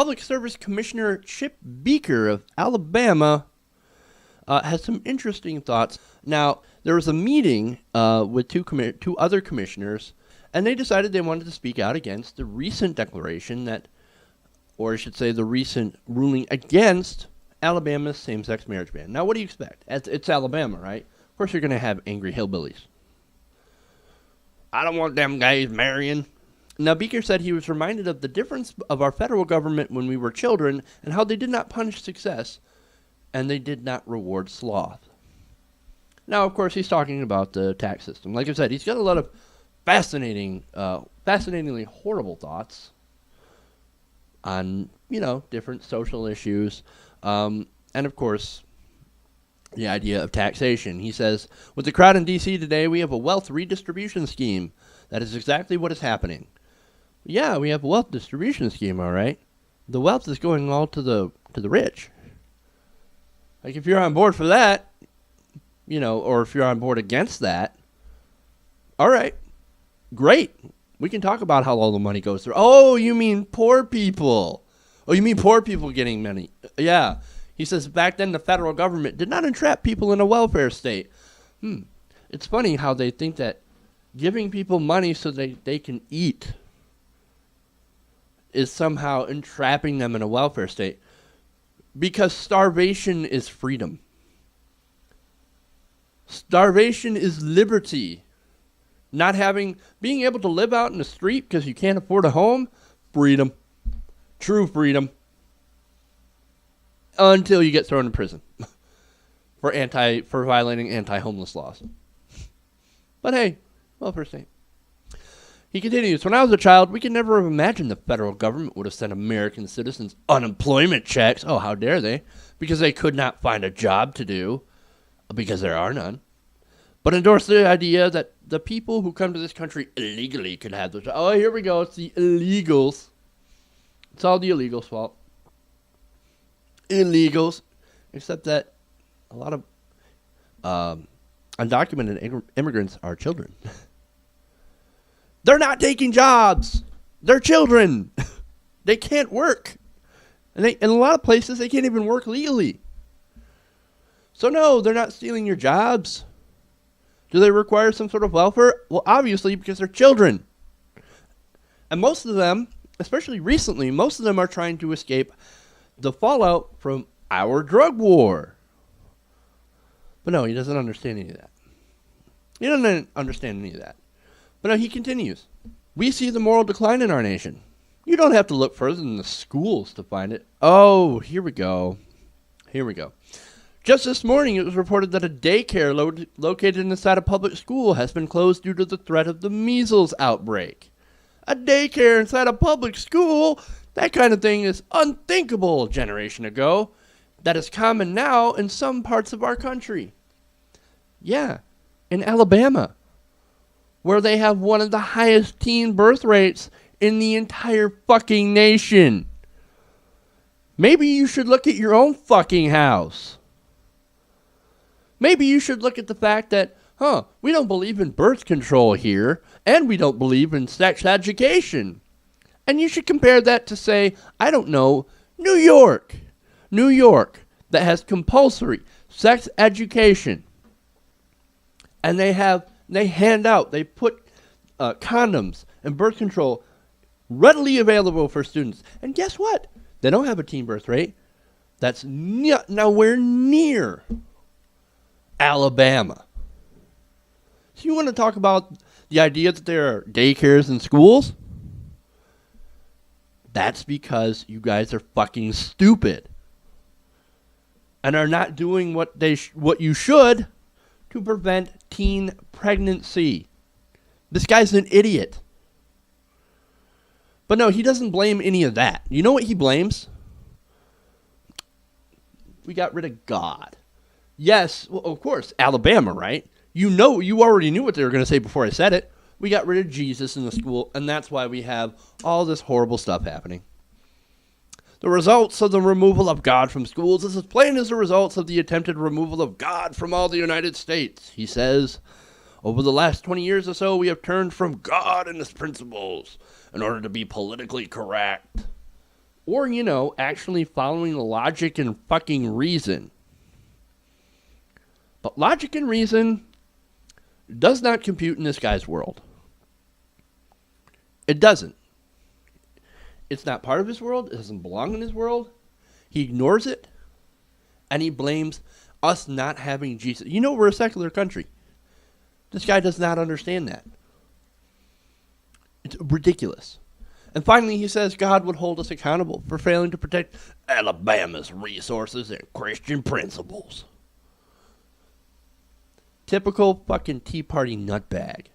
Public Service Commissioner Chip Beeker of Alabama has some interesting thoughts. Now, there was a meeting with two other commissioners, and they decided they wanted to speak out against the recent declaration that, or I should say the recent ruling against Alabama's same-sex marriage ban. Now, what do you expect? It's Alabama, right? Of course you're going to have angry hillbillies. I don't want them guys marrying. Now, Beeker said he was reminded of the difference of our federal government when we were children and how they did not punish success and they did not reward sloth. Now, of course, he's talking about the tax system. Like I said, he's got a lot of fascinatingly horrible thoughts on, different social issues. And, of course, the idea of taxation. He says, with the crowd in D.C. today, we have a wealth redistribution scheme. That is exactly what is happening. Yeah, we have a wealth distribution scheme, all right. The wealth is going all to the rich. Like, if you're on board for that, or if you're on board against that, all right, great. We can talk about how all the money goes through. Oh, you mean poor people. Oh, you mean poor people getting money. Yeah. He says back then the federal government did not entrap people in a welfare state. It's funny how they think that giving people money so they can eat is somehow entrapping them in a welfare state. Because starvation is freedom. Starvation is liberty. Being able to live out in the street because you can't afford a home, freedom. True freedom. Until you get thrown in prison for violating anti-homeless laws. But hey, welfare state. He continues, when I was a child, we could never have imagined the federal government would have sent American citizens unemployment checks. Oh, how dare they? Because they could not find a job to do, because there are none. But endorse the idea that the people who come to this country illegally could have those jobs. Oh, here we go. It's the illegals. It's all the illegals' fault. Illegals. Except that a lot of undocumented immigrants are children. They're not taking jobs. They're children. They can't work. And in a lot of places, they can't even work legally. So no, they're not stealing your jobs. Do they require some sort of welfare? Well, obviously, because they're children. And most of them, especially recently, most of them are trying to escape the fallout from our drug war. But no, he doesn't understand any of that. He doesn't understand any of that. But no, he continues. We see the moral decline in our nation. You don't have to look further than the schools to find it. Oh, here we go. Just this morning, it was reported that a daycare located inside a public school has been closed due to the threat of the measles outbreak. A daycare inside a public school? That kind of thing is unthinkable a generation ago. That is common now in some parts of our country. Yeah, in Alabama, where they have one of the highest teen birth rates in the entire fucking nation. Maybe you should look at your own fucking house. Maybe you should look at the fact that, we don't believe in birth control here, and we don't believe in sex education. And you should compare that to, say, I don't know, New York, that has compulsory sex education. And they put condoms and birth control readily available for students. And guess what? They don't have a teen birth rate that's nowhere near Alabama. So you want to talk about the idea that there are daycares and schools? That's because you guys are fucking stupid and are not doing what you should to prevent teen pregnancy. This guy's an idiot. But no, he doesn't blame any of that. You know what he blames? We got rid of God. Yes, well, of course, Alabama, right? You already knew what they were going to say before I said it. We got rid of Jesus in the school, and that's why we have all this horrible stuff happening. The results of the removal of God from schools is as plain as the results of the attempted removal of God from all the United States. He says, over the last 20 years or so, we have turned from God and his principles in order to be politically correct. or, actually following logic and fucking reason. But logic and reason does not compute in this guy's world. It doesn't. It's not part of his world. It doesn't belong in his world. He ignores it, and he blames us not having Jesus. We're a secular country. This guy does not understand that. It's ridiculous. And finally, he says God would hold us accountable for failing to protect Alabama's resources and Christian principles. Typical fucking Tea Party nutbag.